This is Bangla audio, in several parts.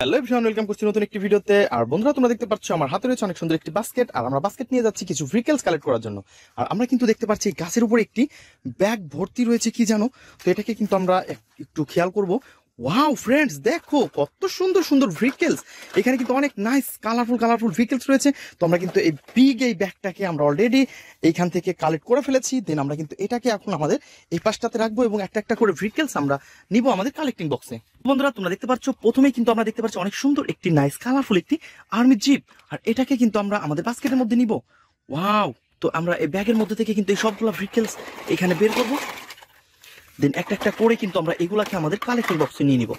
হ্যালো এভরিওয়ান, ওয়েলকাম করছি নতুন একটি ভিডিওতে। আর বন্ধুরা, তোমরা দেখতে পাচ্ছ আমার হাতে রয়েছে অনেক সুন্দর একটি বাস্কেট, আর আমরা বাস্কেট নিয়ে যাচ্ছি কিছু ভেহিকলস কালেক্ট করার জন্য। আর আমরা কিন্তু দেখতে পাচ্ছি গাছের উপর একটি ব্যাগ ভর্তি রয়েছে, কি জানো তো? এটাকে কিন্তু আমরা একটু খেয়াল করব। ওয়াও ফ্রেন্ডস, দেখো কত সুন্দর সুন্দর ভেহিকলস। এখানে কিন্তু অনেক নাইস কালারফুল ভেহিকলস রয়েছে। তো আমরা কিন্তু এই ব্যাগটাকে আমরা অলরেডি এইখান থেকে কালেক্ট করে ফেলেছি। দেন আমরা কিন্তু এটাকে এখন আমাদের এই পাশটাতে রাখবো এবং একটা একটা করে ভেহিকলস আমরা নিব আমাদের কালেক্টিং বক্সে। বন্ধুরা, তোমরা দেখতে পাচ্ছ প্রথমেই কিন্তু আমরা দেখতে পাচ্ছি অনেক সুন্দর একটি নাইস কালারফুল একটি আর্মি জিপ। আর এটাকে কিন্তু আমরা আমাদের বাস্কেটের মধ্যে নিব। ওয়াও! তো আমরা এই ব্যাগের মধ্যে থেকে কিন্তু এই সবগুলো ভেহিকলস এখানে বের করবো। দেন একটা একটা করে কিন্তু আমরা এগুলাকে আমাদের কালেক্টিং বক্সে নিয়ে নিব।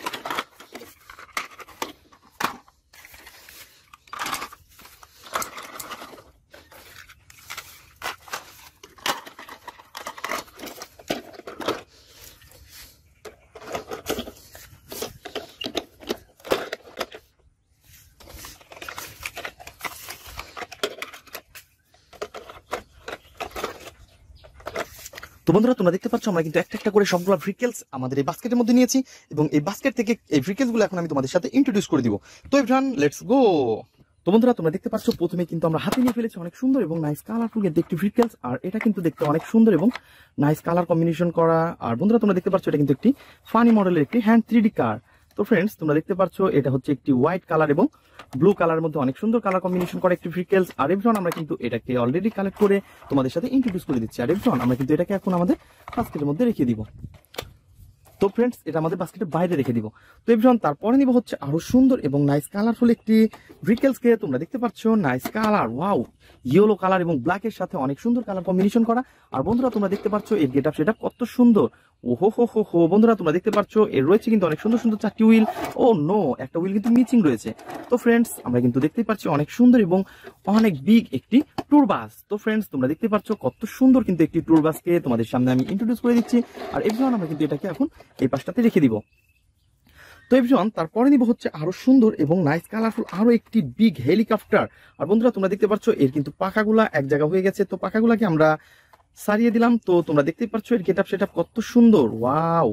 তো বন্ধুরা, তোমরা দেখতে পাচ্ছ আমরা কিন্তু একটা একটা করে সবগুলো ভেহিকলস আমাদের এই বাস্কেটের মধ্যে নিয়েছি এবং এই বাস্কেট থেকে এই ভেহিকলসগুলো এখন আমি তোমাদের সাথে ইন্ট্রোডিউস করে দিব। তো এভরিওয়ান, লেটস গো। তো বন্ধুরা, তোমরা দেখতে পাচ্ছ প্রথমে কিন্তু আমরা হাতে নিয়ে ফেলেছি অনেক সুন্দর এবং নাইস কালারফুল একটি ভেহিকলস। আর এটা কিন্তু দেখতে অনেক সুন্দর এবং নাইস কালার কম্বিনেশন করা। আর বন্ধুরা, তোমরা দেখতে পাচ্ছ এটা কিন্তু একটি ফানি মডেলের একটি হ্যান্ড 3D কার। তো ফ্রেন্ডস, তোমরা দেখতে পাচ্ছ এটা হচ্ছে একটি হোয়াইট কালার এবং ব্লু কালারের মধ্যে অনেক সুন্দর কালার কম্বিনেশন করা একটি ভেহিকলস। আর এভরিওয়ান, আমরা কিন্তু এটাকে অলরেডি কালেক্ট করে তোমাদের সাথে ইন্ট্রোডিউস করে দিচ্ছি। আর এভরিওয়ান, আমরা কিন্তু এটাকে এখন আমাদের বাস্কেটের মধ্যে রেখে দিব। তো ফ্রেন্ডস, এটা আমাদের বাস্কেটের বাইরে রেখে দিব। তো এভরিওয়ান, তারপরে নিব হচ্ছে আরো সুন্দর এবং নাইস কালারফুল একটি ভেহিকলসকে। তোমরা দেখতে পাচ্ছ nice colour, wow, yellow colour এবং ব্ল্যাক এর সাথে অনেক সুন্দর কালার কম্বিনেশন করা। আর বন্ধুরা, তোমরা দেখতে পাচ্ছ এর গেটআপ সেটআপ কত সুন্দর। ওহো হো হো হো বন্ধুরা, তোমরা দেখতে পাচ্ছ এর রয়েছে কিন্তু অনেক সুন্দর সুন্দর চারটি হুইল। ও নো, একটা হুইল কিন্তু মিচিং রয়েছে। তো ফ্রেন্ডস, আমরা কিন্তু দেখতেই পাচ্ছি অনেক সুন্দর এবং অনেক বিগ একটি ট্যুর বাস। তো ফ্রেন্ডস, তোমরা দেখতে পাচ্ছ কত সুন্দর কিন্তু একটি ট্যুর বাসকে তোমাদের সামনে আমি ইন্ট্রোডিউস করে দিচ্ছি। আর এভরিওয়ান, আমরা কিন্তু এটাকে এখন এই পাশটাতে রেখে দিব। তো এভরিওয়ান, তারপরে নিব হচ্ছে আরো সুন্দর এবং নাইস কালারফুল আরো একটি বিগ হেলিকপ্টার। আর বন্ধুরা, তোমরা দেখতে পাচ্ছ এর কিন্তু পাখাগুলা এক জায়গা হয়ে গেছে। তো পাখাগুলাকে আমরা সারিয়ে দিলাম। তো তোমরা দেখতেই পাচ্ছ এর গেটআপ সেটআপ কত সুন্দর, ওয়াও।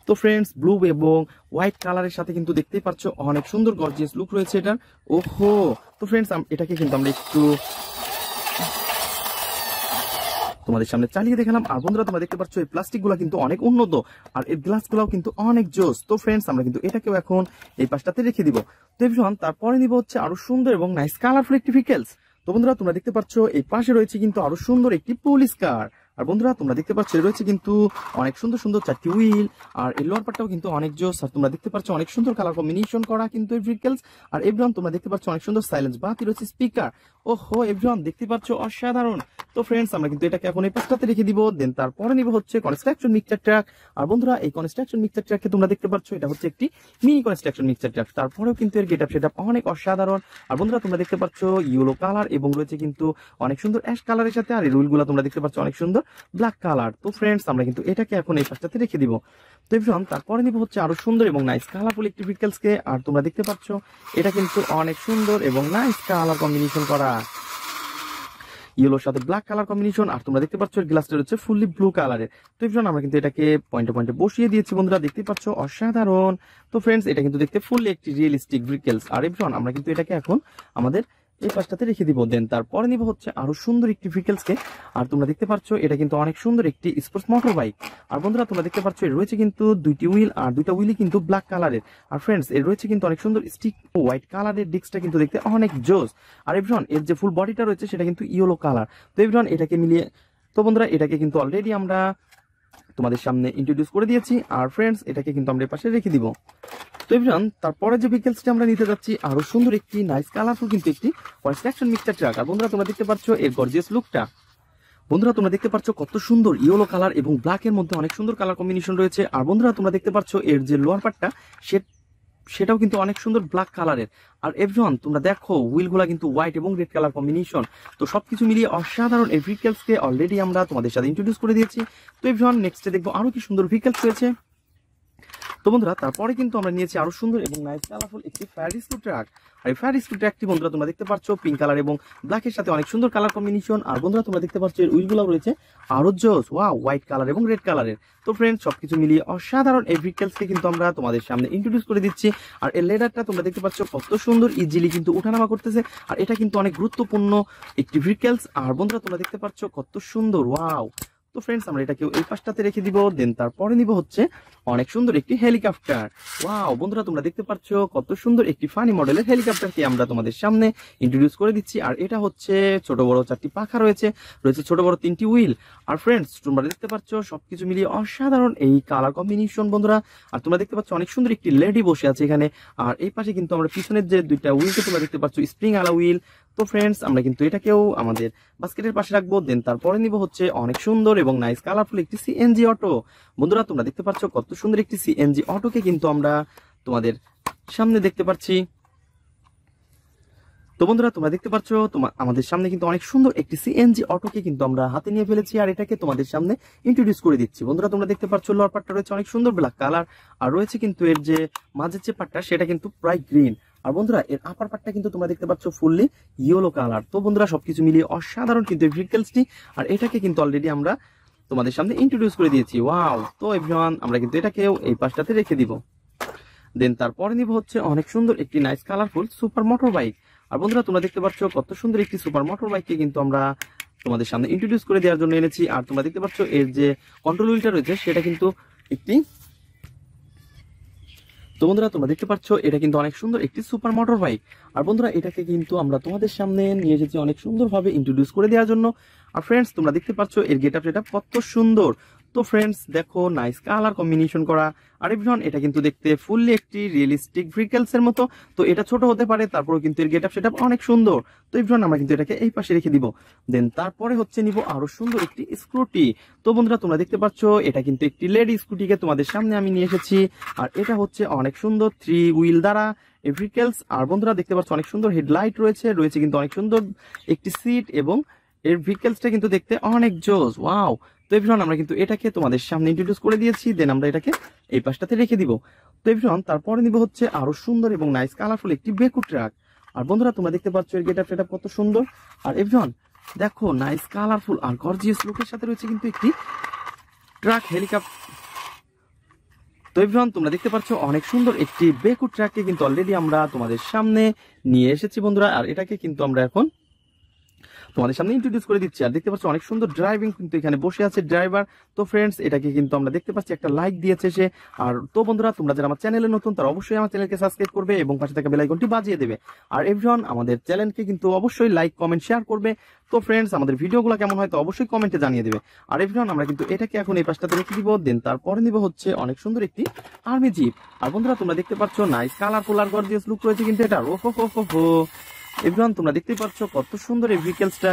তো ফ্রেন্ডস, ব্লু এবং হোয়াইট কালারের সাথে কিন্তু দেখতেই পাচ্ছ অনেক সুন্দর গর্জিয়াস লুক রয়েছে এটার। ওহো! তো ফ্রেন্ডস, এটাকে কিন্তু আমরা একটু তোমাদের সামনে চালিয়ে দেখালাম। আর বন্ধুরা, তোমরা দেখতে পাচ্ছ এই প্লাস্টিক গুলা কিন্তু অনেক উন্নত, আর এই গ্লাস গুলাও কিন্তু অনেক জোস। তো ফ্রেন্ডস, আমরা কিন্তু এটাকেও এখন এই পাশটাতে রেখে দিব। তো এভরিওয়ান, তারপরে নিব হচ্ছে আরো সুন্দর এবং নাইস কালারফুল একটি ভেহিকলস। তো বন্ধুরা, তোমরা দেখতে পাচ্ছ এই পাশে রয়েছে কিন্তু আরো সুন্দর একটি পুলিশ কার। আর বন্ধুরা, তোমরা দেখতে পাচ্ছ রয়েছে কিন্তু অনেক সুন্দর সুন্দর চারটি হুইল, আর এই লোয়ার পার্টটাও কিন্তু অনেক জোস। আর তোমরা দেখতে পাচ্ছ অনেক সুন্দর কালার কম্বিনেশন করা কিন্তু এই ভেহিকলস। আর এভরিওয়ান, তোমরা দেখতে পাচ্ছ অনেক সুন্দর সাইলেন্স বাতি রয়েছে, স্পিকার। ওহো এভরিওয়ান, দেখতে পাচ্ছ অসাধারণ। তো ফ্রেন্ডস, আমরা কিন্তু এটাকে এখন এই পাশটাতে রেখে দিব। দেন তারপরে নিব হচ্ছে কনস্ট্রাকশন মিক্সচার ট্রাক। আর বন্ধুরা, এই কনস্ট্রাকশন মিক্সচার ট্রাককে তোমরা দেখতে পাচ্ছ এটা হচ্ছে একটি মিনি কনস্ট্রাকশন মিক্সচার ট্রাক। তারপরেও কিন্তু এর গেটআপ সেটআপ অনেক অসাধারণ। আর বন্ধুরা, তোমরা দেখতে পাচ্ছ ইয়েলো কালার এবং রয়েছে কিন্তু অনেক সুন্দর অ্যাশ কালারের সাথে। আর এই রুলগুলো তোমরা দেখতে পাচ্ছ অনেক সুন্দর ব্ল্যাক কালার। তো ফ্রেন্ডস, আমরা কিন্তু এটাকে এখন এই পাশটাতে রেখে দিব। তো এভরিওয়ান, তারপরে নিব হচ্ছে আরো সুন্দর এবং নাইস কালারফুল একটি ভেহিকলসকে। আর তোমরা দেখতে পাচ্ছ এটা কিন্তু অনেক সুন্দর এবং নাইস কালার কম্বিনেশন করা, ইয়েলোর সাথে ব্ল্যাক কালার কম্বিনেশন। আর তোমরা দেখতে পাচ্ছ গ্লাসটা হচ্ছে ফুললি ব্লু কালারের। তো এভরিওয়ান, আমরা কিন্তু এটাকে পয়েন্টে পয়েন্টে বসিয়ে দিয়েছি। বন্ধুরা দেখতে পাচ্ছ অসাধারণ। তো ফ্রেন্ডস, এটা কিন্তু দেখতে ফুললি একটি রিয়েলিস্টিক ভেহিকলস। আর এভরিওয়ান, আমরা কিন্তু এটাকে এখন আমাদের এই পাশটাতে রেখে দিব। দেন তারপরে নিব হচ্ছে আরো সুন্দর একটি ভেহিকলসকে। আর তোমরা দেখতে পাচ্ছ এটা কিন্তু অনেক সুন্দর একটি স্পোর্টস মোটর বাইক। আর বন্ধুরা, তোমরা দেখতে পাচ্ছ এর রয়েছে কিন্তু দুইটি হুইল, আর দুইটা হুইলই কিন্তু ব্ল্যাক কালারের। আর ফ্রেন্ডস, এর রয়েছে কিন্তু অনেক সুন্দর স্টিক হোয়াইট কালারের। ডিস্কটা কিন্তু দেখতে অনেক জোস। আর এভরিওয়ান, এর যে ফুল বডিটা রয়েছে সেটা কিন্তু ইয়েলো কালার। তো এভরিওয়ান, এটাকে মিলিয়ে, তো বন্ধুরা, এটাকে কিন্তু অলরেডি আমরা তোমাদের সামনে ইন্ট্রোডিউস করে দিয়েছি। আর ফ্রেন্ডস, এটাকে কিন্তু আমরা পাশে রেখে দিব। তো এভরিওয়ান, তারপরে যে ভেহিকলসটি আমরা নিতে যাচ্ছি আরো সুন্দর একটি নাইস কালারফুল কিন্তু একটি কনস্ট্রাকশন মিক্সচার ট্রাক। আর বন্ধুরা, তোমরা দেখতে পাচ্ছ এর গর্জিয়াস লুকটা। বন্ধুরা, তোমরা দেখতে পাচ্ছ কত সুন্দর ইয়েলো কালার এবং ব্ল্যাক এর মধ্যে অনেক সুন্দর কালার কম্বিনেশন রয়েছে। আর বন্ধুরা, তোমরা দেখতে পাচ্ছ এর যে লোয়ার পার্টটা সেটাও কিন্তু অনেক সুন্দর ব্ল্যাক কালারের। আর এভরিওয়ান, তোমরা দেখো হুইলগুলা কিন্তু হোয়াইট এবং রেড কালার কম্বিনেশন। তো সবকিছু মিলিয়ে অসাধারণ এই ভেহিকলসকে অলরেডি আমরা তোমাদের সাথে ইন্ট্রোডিউস করে দিয়েছি। তো এভরিওয়ান, নেক্সটে দেখবো আরো কি সুন্দর ভেহিকলস রয়েছে। তো বন্ধুরা তারপরে কিন্তু আমরা নিয়েছি আরো সুন্দর এবং নাইস কালারফুল একটি ফেয়ারি স্ক্রু ট্রাক। আর এই ফেয়ারি স্ক্রু ট্রাকটি বন্ধুরা তোমরা দেখতে পাচ্ছ পিঙ্ক কালার এবং ব্ল্যাকের সাথে অনেক সুন্দর কালার কম্বিনেশন। আর বন্ধুরা তোমরা দেখতে পাচ্ছ এর উইলগুলো রয়েছে আরো জোস, ওয়াও, হোয়াইট কালার এবং রেড কালারের। তো ফ্রেন্ডস সবকিছু মিলিয়ে অসাধারণ এই ভেহিকলসকে কিন্তু আমরা তোমাদের সামনে ইন্ট্রোডিউস করে দিচ্ছি। আর এর লেদারটা তোমরা দেখতে পাচ্ছ কত সুন্দর, ইজিলি কিন্তু ওঠানামা করতেছে। আর এটা কিন্তু অনেক গুরুত্বপূর্ণ একটি ভেহিকলস। আর বন্ধুরা তোমরা দেখতে পাচ্ছ কত সুন্দর, ওয়াও। তো ফ্রেন্ডস আমরা এটাকেও এই পাশটাতে রেখে দিব। দেন তারপরে নিব হচ্ছে অনেক সুন্দর একটি হেলিকপ্টার। ওয়াও বন্ধুরা তোমরা দেখতে পাচ্ছ কত সুন্দর একটি ফানি মডেলের হেলিকপ্টারকে আমরা তোমাদের সামনে ইন্ট্রোডিউস করে দিচ্ছি। আর এটা হচ্ছে ছোট বড় 4টি পাখা রয়েছে ছোট বড় 3টি হুইল। আর ফ্রেন্ডস তোমরা দেখতে পাচ্ছ সবকিছু মিলিয়ে অসাধারণ এই কালার কম্বিনেশন বন্ধুরা। আর তোমরা দেখতে পাচ্ছ অনেক সুন্দর একটি লেডি বসে আছে এখানে। আর এই পাশে কিন্তু আমরা পিছনের যে 2টা হুইলকে তোমরা দেখতে পাচ্ছ স্প্রিং আলা হুইল। তো ফ্রেন্ডস আমরা কিন্তু এটাকেও আমাদের বাস্কেটের পাশে রাখবো। দেন তারপরে নিব হচ্ছে অনেক সুন্দর এবং নাইস কালারফুল একটি সিএনজি অটো। বন্ধুরা তোমরা দেখতে পাচ্ছ কত সুন্দর একটি সিএনজি অটোকে কিন্তু আমরা তোমাদের সামনে দেখতে পাচ্ছি। তো বন্ধুরা তোমরা দেখতে পাচ্ছ আমাদের সামনে কিন্তু অনেক সুন্দর একটি সিএনজি অটোকে কিন্তু আমরা হাতে নিয়ে ফেলেছি। আর এটাকে তোমাদের সামনে ইন্ট্রোডিউস করে দিচ্ছি। বন্ধুরা তোমরা দেখতে পাচ্ছ লোয়ার পার্টটা রয়েছে অনেক সুন্দর ব্ল্যাক কালার, আর রয়েছে কিন্তু এর যে মাঝের যে পার্টটা সেটা কিন্তু প্রায় গ্রিন। আর বন্ধুরা এর আপার পার্টটা কিন্তু তোমরা দেখতে পাচ্ছ ফুললি ইয়েলো কালার। তো বন্ধুরা সবকিছু মিলিয়ে অসাধারণ কিন্তু এই ভেহিকলসটি। আর এটাকে কিন্তু অলরেডি আমরা তোমাদের সামনে ইন্ট্রোডিউস করে দিয়েছি, ওয়াও। তো এভরিওয়ান আমরা কিন্তু এটাকেও এই পাশটাতে রেখে দিব। দেন তারপরে নিব হচ্ছে অনেক সুন্দর একটি nice colourful super motor bike. আর বন্ধুরা তোমরা দেখতে পাচ্ছ কত সুন্দর একটি সুপার মোটর বাইককে কিন্তু আমরা তোমাদের সামনে ইন্ট্রোডিউস করে দেওয়ার জন্য এনেছি। আর তোমরা দেখতে পাচ্ছ এর যে কন্ট্রোল হুইলটা রয়েছে সেটা কিন্তু একটি, তো বন্ধুরা তোমরা দেখতে পাচ্ছ এটা কিন্তু অনেক সুন্দর একটি সুপার মোটর বাইক। আর বন্ধুরা এটাকে কিন্তু আমরা তোমাদের সামনে নিয়ে এসেছি অনেক সুন্দরভাবে ইন্ট্রোডিউস করে দেওয়ার জন্য। আর ফ্রেন্ডস তোমরা দেখতে পাচ্ছ এর গেটআপ সেটা কত সুন্দর। তো ফ্রেন্ডস দেখো নাইস কালার কম্বিনেশন করা। আর এভরিওয়ান এটা কিন্তু দেখতে ফুললি একটি রিয়েলিস্টিক ভেহিকলস এর মতো। তো এটা ছোট হতে পারে, তারপরেও কিন্তু এর গেটআপ সেটা অনেক সুন্দর। তো এভরিওয়ান আমরা কিন্তু এটাকে এই পাশে রেখে দিব। দেন তারপরে হচ্ছে নিব আরো সুন্দর একটি স্কুটি। তো বন্ধুরা তোমরা দেখতে পাচ্ছ এটা কিন্তু একটি লেডি স্কুটিকে তোমাদের সামনে আমি নিয়ে এসেছি। আর এটা হচ্ছে অনেক সুন্দর 3 হুইল দ্বারা ভেহিকলস। আর বন্ধুরা দেখতে পাচ্ছ অনেক সুন্দর হেডলাইট রয়েছে কিন্তু অনেক সুন্দর একটি সিট এবং এর ভেহিকলসটা কিন্তু দেখতে অনেক জোস, ওয়াও। তো এভরিওয়ান আমরা কিন্তু এটাকে তোমাদের সামনে ইন্ট্রোডিউস করে দিয়েছি। দেন আমরা এটাকে এই পাশটাতে রেখে দিব। তো এভরিওয়ান তারপরে নিব হচ্ছে আরো সুন্দর এবং নাইস কালারফুল একটি বেকু ট্রাক। আর বন্ধুরা তোমরা দেখতে পাচ্ছ এর গেটআপ সেটআপ কত সুন্দর। আর এভরিওয়ান দেখো নাইস কালারফুল আর গর্জিয়াস লুকের সাথে রয়েছে কিন্তু একটি ট্রাক হেলিকপ্টার। তো এভরিওয়ান তোমরা দেখতে পাচ্ছ অনেক সুন্দর একটি বেকু ট্রাককে কিন্তু অলরেডি আমরা তোমাদের সামনে নিয়ে এসেছি বন্ধুরা। আর এটাকে কিন্তু আমরা এখন তোমাদের সামনে ইন্ট্রোডিউস করে দিচ্ছি। আর দেখতে পাচ্ছ অনেক সুন্দর ড্রাইভিং কিন্তু এখানে বসে আছে ড্রাইভার। তো ফ্রেন্ডস এটাকে কিন্তু আমরা দেখতে পাচ্ছি একটা লাইক দিয়েছে সে। আর তো বন্ধুরা তোমরা যারা আমার চ্যানেলে নতুন তারা অবশ্যই আমার চ্যানেলকে সাবস্ক্রাইব করবে এবং পাশে থাকা বেল আইকনটি বাজিয়ে দেবে। আর এভরিওয়ান আমাদের চ্যানেলকে কিন্তু অবশ্যই লাইক কমেন্ট শেয়ার করবে। তো ফ্রেন্ডস আমাদের ভিডিওগুলো কেমন হয় তো অবশ্যই কমেন্টে জানিয়ে দেবে। আর এভরিওয়ান আমরা কিন্তু এটাকে এখন এই পাশটাতে রেখে দিব। দেন তারপরে নিব হচ্ছে অনেক সুন্দর একটি আর্মি জিপ। আর বন্ধুরা তোমরা দেখতে পাচ্ছ নাইস কালারফুল আর গর্জিয়াস লুক রয়েছে কিন্তু এটা। ওহো এভরিওয়ান তোমরা দেখতেই পাচ্ছ কত সুন্দর এই ভেহিকলসটা।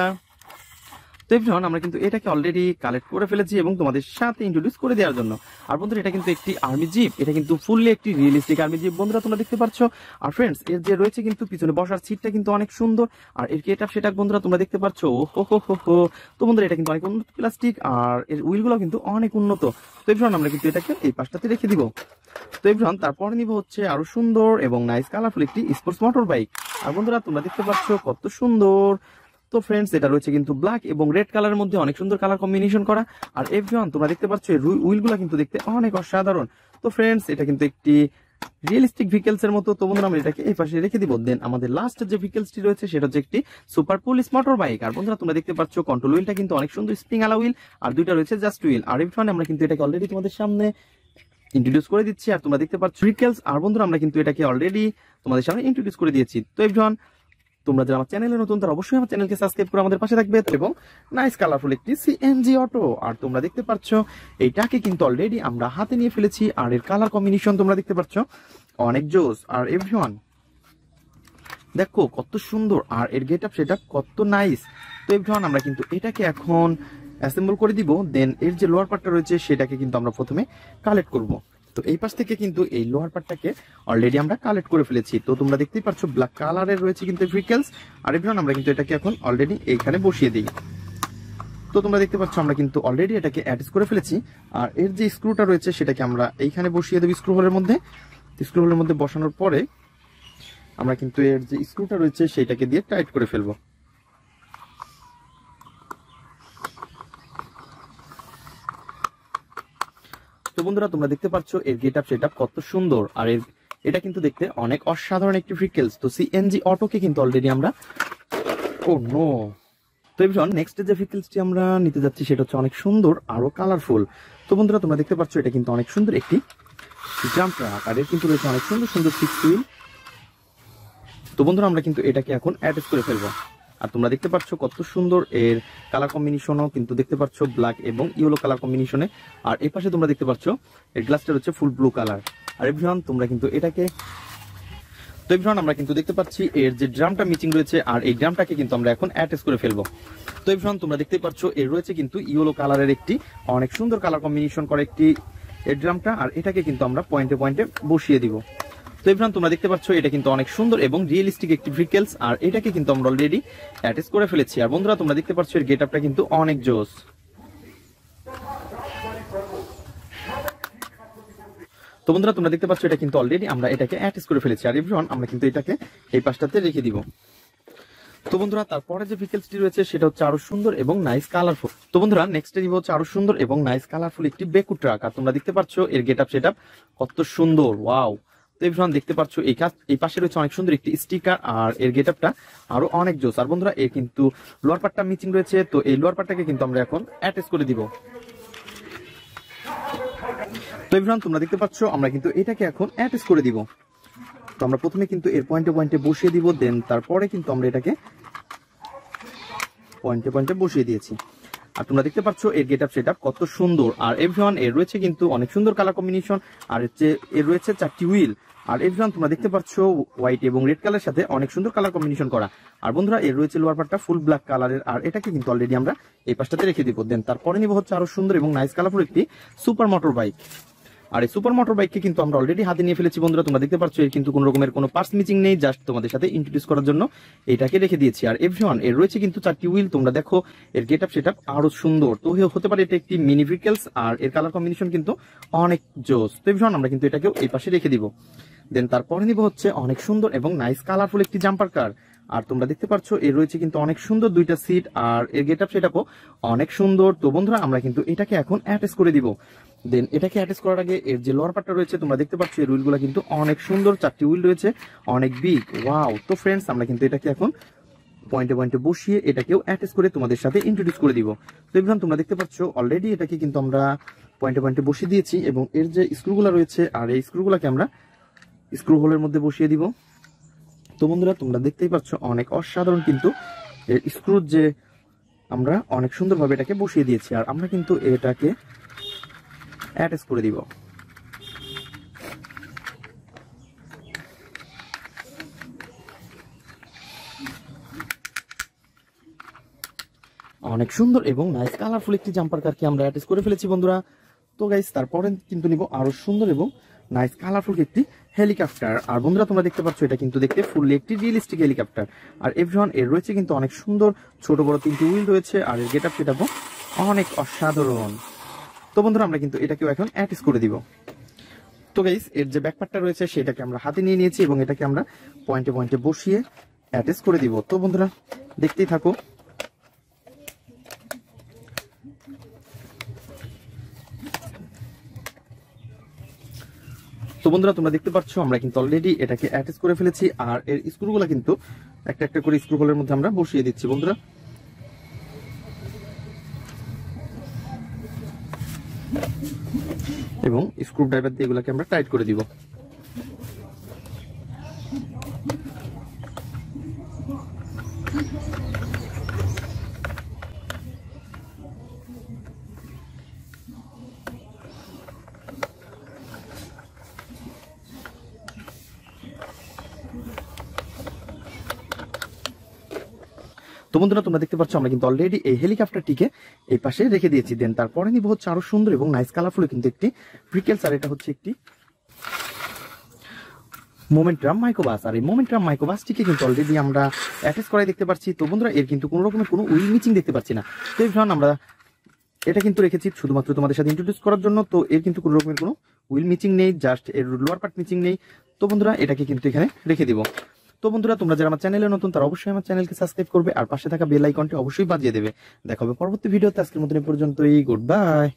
তো এভরিওয়ান আমরা কিন্তু এটাকে অলরেডি কালেক্ট করে ফেলেছি এবং তোমাদের সাথে ইন্ট্রোডিউস করে দেওয়ার জন্য। আর বন্ধুরা এটা কিন্তু একটি আর্মি জিপ, এটা কিন্তু ফুললি একটি রিয়েলিস্টিক আর্মি জিপ বন্ধুরা তোমরা দেখতে পাচ্ছ। আর ফ্রেন্ডস এর যে রয়েছে কিন্তু পিছনে বসার সিটটা কিন্তু অনেক সুন্দর। আর এর গেটআপ সেটা বন্ধুরা তোমরা দেখতে পাচ্ছ, ওহো। তো বন্ধুরা এটা কিন্তু অনেক উন্নত প্লাস্টিক আর এর হুইলগুলো কিন্তু অনেক উন্নত। তো এভরিওয়ান আমরা কিন্তু এটাকে এই পাশটাতে রেখে দিব। তো এভরিওয়ান তারপরে নিব হচ্ছে আরো সুন্দর এবং নাইস কালারফুল একটি স্পোর্টস মোটর বাইক। আর বন্ধুরা তোমরা দেখতে পাচ্ছ কত সুন্দর। তো ফ্রেন্ডস এটা রয়েছে কিন্তু ব্ল্যাক এবং রেড কালারের মধ্যে অনেক সুন্দর কালার কম্বিনেশন করা। আর এভরিওয়ান তোমরা দেখতে পাচ্ছ এই হুইলগুলো কিন্তু দেখতে অনেক অসাধারণ। তো ফ্রেন্ডস এটা কিন্তু একটি রিয়েলিস্টিক ভেহিকলস এর মতো। তো বন্ধুরা আমরা এটাকে এই পাশে রেখে দিব। দেন আমাদের লাস্ট যে ভেহিকলসটি রয়েছে সেটা হচ্ছে একটি সুপার পুলিশ মোটর বাইক। আর বন্ধুরা তোমরা দেখতে পাচ্ছ কন্ট্রোল হুইলটা কিন্তু অনেক সুন্দর স্প্রিং আলা হুইল আর 2টা রয়েছে জাস্ট হুইল। আর এভরিওয়ান আমরা কিন্তু এটাকে অলরেডি তোমাদের সামনে ইন্ট্রোডিউস করে দিচ্ছি। আর তোমরা দেখতে পাচ্ছ ভেহিকলস। আর বন্ধুরা আমরা কিন্তু এটাকে অলরেডি তোমাদের সামনে ইন্ট্রোডিউস করে দিয়েছি। তো এভরিওয়ান তোমরা যারা আমার চ্যানেলে নতুন তারা অবশ্যই আমার চ্যানেলকে সাবস্ক্রাইব করে আমাদের পাশে থাকবে এবং নাইস কালারফুল একটি সিএনজি অটো। আর তোমরা দেখতে পাচ্ছ এইটাকে কিন্তু অলরেডি আমরা হাতে নিয়ে ফেলেছি। আর এর কালার কম্বিনেশন তোমরা দেখতে পাচ্ছ অনেক জোস। আর এভরিওয়ান দেখো কত সুন্দর আর এর গেটআপ সেটা কত নাইস। তো এভরিওয়ান আমরা কিন্তু এটাকে এখন অ্যাসেম্বল করে দিব। দেন এর যে লোয়ার পার্টটা রয়েছে সেটাকে কিন্তু আমরা প্রথমে কালেক্ট করব। তো এই পাশ থেকে কিন্তু এই লোয়ার পার্টটাকে অলরেডি আমরা কালেক্ট করে ফেলেছি। তো তোমরা দেখতেই পাচ্ছ ব্ল্যাক কালারের রয়েছে কিন্তু ভেহিকলস। আর এভরিওয়ান আমরা কিন্তু এটাকে এখন অলরেডি এইখানে বসিয়ে দিই। তো তো তোমরা দেখতে পাচ্ছ আমরা কিন্তু অলরেডি এটাকে অ্যাটাচ করে ফেলেছি। আর এর যে স্ক্রুটা রয়েছে সেটাকে আমরা এইখানে বসিয়ে দেবো স্ক্রু হোলের মধ্যে। স্ক্রু হোলের মধ্যে বসানোর পরে আমরা কিন্তু এর যে স্ক্রুটা রয়েছে সেটাকে দিয়ে টাইট করে ফেলবো। তো বন্ধুরা তোমরা দেখতে পাচ্ছ এর গেট আপ সেটআপ কত সুন্দর, আর এটা কিন্তু দেখতে অনেক অসাধারণ একটি ভেহিকলস। তো সিএনজি অটোকে কিন্তু অলরেডি আমরা ও নো। তো এবার নেক্সট যে ভেহিকলসটি আমরা নিতে যাচ্ছি সেটা হচ্ছে অনেক সুন্দর আরো কালারফুল। তো বন্ধুরা তোমরা দেখতে পাচ্ছ এটা কিন্তু অনেক সুন্দর একটি জাম্প ট্রাক, আর এর কিন্তু রয়েছে অনেক সুন্দর সুন্দর 6 হুইল। তো বন্ধুরা আমরা কিন্তু এটাকে এখন অ্যাটাচ করে ফেলবো। আর তোমরা দেখতে পাচ্ছ কত সুন্দর এর কালার কম্বিনেশনও কিন্তু দেখতে পাচ্ছ ব্ল্যাক এবং ইয়েলো কালার কম্বিনেশনে। আর এই পাশে তোমরা দেখতে পাচ্ছ এর গ্লাসটা হচ্ছে ফুল ব্লু কালার। আর এভরিওয়ান তোমরা কিন্তু এটাকে তো এভরিওয়ান আমরা কিন্তু দেখতে পাচ্ছি এর যে ড্রামটা মিচিং রয়েছে, আর এই ড্রামটাকে কিন্তু আমরা এখন অ্যাটাচ করে ফেলবো। তো এভরিওয়ান তোমরা দেখতে পাচ্ছ এর রয়েছে কিন্তু ইয়েলো কালারের একটি অনেক সুন্দর কালার কম্বিনেশন করে একটি এর ড্রামটা, আর এটাকে কিন্তু আমরা পয়েন্টে পয়েন্টে বসিয়ে দিব। তো এভরিওয়ান তোমরা দেখতে পাচ্ছ এটা কিন্তু অনেক সুন্দর এবং রিয়েলিস্টিক একটি ভেহিকলস, আর এটাকে কিন্তু আমরা অলরেডি অ্যাটাচ করে ফেলেছি। আর বন্ধুরা তোমরা দেখতে পাচ্ছ এর গেটআপটা কিন্তু অনেক জোস। তো বন্ধুরা তোমরা দেখতে পাচ্ছ এটা কিন্তু অলরেডি আমরা এটাকে অ্যাটাচ করে ফেলেছি। আর এভরিওয়ান আমরা কিন্তু এটাকে এই পাশটাতে রেখে দিব। তো বন্ধুরা তারপরে যে ভেহিকলসটি রয়েছে সেটা হচ্ছে আরো সুন্দর এবং নাইস কালারফুল। তো বন্ধুরা নেক্সট নিব হচ্ছে আরো সুন্দর এবং নাইস কালারফুল একটি বেকু ট্রাক। আর তোমরা দেখতে পাচ্ছ এর গেটআপ সেটআপ কত সুন্দর, ওয়াও। তো এভরিওয়ান দেখতে পাচ্ছ এই পাশে রয়েছে অনেক সুন্দর একটি স্টিকার, আর এর গেটআপটা আরো অনেক জোস। আর বন্ধুরা এর কিন্তু লোয়ার পার্টটা মিচিং রয়েছে, তো এই লোয়ার পার্টটাকে কিন্তু আমরা এখন অ্যাটাচ করে দিব। তো এভরিওয়ান তোমরা দেখতে পাচ্ছ আমরা কিন্তু এটাকে এখন অ্যাটাচ করে দিব। তো আমরা প্রথমে কিন্তু এর পয়েন্টে পয়েন্টে বসিয়ে দিব, দেন তারপরে কিন্তু আমরা এটাকে পয়েন্টে পয়েন্টে বসিয়ে দিয়েছি। আর তোমরা দেখতে পাচ্ছ এর গেটআপ সেটআপ কত সুন্দর। আর এভরিওয়ান এর রয়েছে কিন্তু অনেক সুন্দর কালার কম্বিনেশন, আর এর রয়েছে 4টি হুইল। আর এভরিওয়ান তোমরা দেখতে পাচ্ছ হোয়াইট এবং রেড কালারের সাথে অনেক সুন্দর কালার কম্বিনেশন করা। আর বন্ধুরা এর রয়েছে লোয়ার পার্টটা ফুল ব্ল্যাক কালারের, আর এটাকে কিন্তু অলরেডি আমরা এই পাশটাতে রেখে দিব। দেন তারপরে নিব হচ্ছে আরো সুন্দর এবং নাইস কালারফুল একটি সুপার মোটর বাইক। আর এই সুপার মোটর বাইককে কিন্তু আমরা অলরেডি হাতে নিয়ে ফেলেছি বন্ধুরা। তোমরা দেখতে পাচ্ছ এর কিন্তু কোনো রকমের কোনো পার্টস মিচিং নেই, জাস্ট তোমাদের সাথে ইন্ট্রোডিউস করার জন্য এটাকে রেখে দিয়েছি। আর এভরিওয়ান এর রয়েছে কিন্তু 4টি হুইল। তোমরা দেখো এর গেটআপ সেটআপ আরো সুন্দর। তো হতে পারে এটা একটি মিনি ভেহিকলস, আর এর কালার কম্বিনেশন কিন্তু অনেক জোস। তো এভরিওয়ান আমরা কিন্তু এটাকেও এই পাশে রেখে দিব। দেন তারপরে নিব হচ্ছে অনেক সুন্দর এবং নাইস কালারফুল একটি জাম্পার কার। আর তোমরা দেখতে পাচ্ছ এর রয়েছে কিন্তু অনেক সুন্দর 2টা সিট, আর এর গেটআপ সেটআপও অনেক সুন্দর। তো বন্ধুরা আমরা কিন্তু এটাকে এখন অ্যাটাচ করে দিব। দেন এটাকে অ্যাটাচ করার আগে এর যে লোয়ার পার্টটা রয়েছে তোমরা দেখতে পাচ্ছ এই হুইলগুলো কিন্তু অনেক সুন্দর, 4টি হুইল রয়েছে, অনেক বিগ, ওয়াও। তো ফ্রেন্ডস আমরা কিন্তু এটাকে এখন পয়েন্টে পয়েন্টে বসিয়ে এটাকেও অ্যাটাচ করে তোমাদের সাথে ইন্ট্রোডিউস করে দিব। তো এবার তোমরা দেখতে পাচ্ছ অলরেডি এটাকে কিন্তু আমরা পয়েন্টে পয়েন্টে বসিয়ে দিয়েছি, এবং এর যে স্ক্রুগুলো রয়েছে আর এই স্ক্রুগুলোকে আমরা স্ক্রু হোলের মধ্যে বসিয়ে দিব। তো বন্ধুরা তোমরা দেখতেই পাচ্ছ অনেক অসাধারণ কিন্তু এর স্ক্রু যে আমরা অনেক সুন্দরভাবে এটাকে বসিয়ে দিয়েছি। আর আমরা কিন্তু এটাকে অ্যাটাচ করে দিব। অনেক সুন্দর এবং নাইস কালারফুল একটি জাম্পার কারকে আমরা অ্যাটাচ করে ফেলেছি বন্ধুরা। তো গাইস তারপরে কিন্তু নিব আরো সুন্দর এবং নাইস কালারফুল একটি হেলিকপ্টার। আর বন্ধুরা তোমরা দেখতে পাচ্ছ এটা কিন্তু দেখতে ফুললি একটি রিয়েলিস্টিক হেলিকপ্টার। আর এভরিওয়ান এর রয়েছে কিন্তু অনেক সুন্দর ছোট বড় 3টি হুইল রয়েছে, আর এর গেটআপ সেটআপও অনেক অসাধারণ। তো বন্ধুরা আমরা কিন্তু এটাকেও এখন অ্যাটাচ করে দিব। তো গাইস এর যে ব্যাকপার্টটা রয়েছে সেটাকে আমরা হাতে নিয়ে নিয়েছি, এবং এটাকে আমরা পয়েন্টে পয়েন্টে বসিয়ে অ্যাটাচ করে দিব। তো বন্ধুরা দেখতেই থাকো। তো বন্ধুরা তোমরা দেখতে পাচ্ছ আমরা কিন্তু অলরেডি এটাকে অ্যাটাচ করে ফেলেছি, আর এর স্ক্রুগুলো কিন্তু একটা একটা করে স্ক্রু হোলের মধ্যে আমরা বসিয়ে দিচ্ছি বন্ধুরা। এবং স্ক্রু ড্রাইভার দিয়ে এগুলোকে আমরা টাইট করে দিব। তো বন্ধুরা তোমরা দেখতে পাচ্ছ আমরা কিন্তু অলরেডি এই হেলিকপ্টারটিকে এই পাশে রেখে দিয়েছি। দেন তারপরে নিব হচ্ছে আরো সুন্দর এবং নাইস কালারফুল কিন্তু একটি ভেহিকলস। আর এটা হচ্ছে একটি মোমেন্টাম মাইক্রোবাস। আর এই মোমেন্টাম মাইক্রোবাসটিকে কিন্তু অলরেডি আমরা অ্যাটাচ করাই দেখতে পাচ্ছি। তো বন্ধুরা এর কিন্তু কোনো রকমের কোনো উইল মিচিং দেখতে পাচ্ছি না। তো এভরিওয়ান আমরা এটা কিন্তু রেখেছি শুধুমাত্র তোমাদের সাথে ইন্ট্রোডিউস করার জন্য। তো এর কিন্তু কোনো রকমের কোনো উইল মিচিং নেই, জাস্ট এর লোয়ার পার্ট মিচিং নেই। তো বন্ধুরা এটাকে কিন্তু এখানে রেখে দিব। তো বন্ধুরা তোমরা যারা আমার চ্যানেলে নতুন তারা অবশ্যই আমার চ্যানেলকে সাবস্ক্রাইব করবে আর পাশে থাকা বেল আইকনটি অবশ্যই বাজিয়ে দেবে। দেখা হবে পরবর্তী ভিডিওতে। আজকের মতন এই পর্যন্তই, গুড বাই।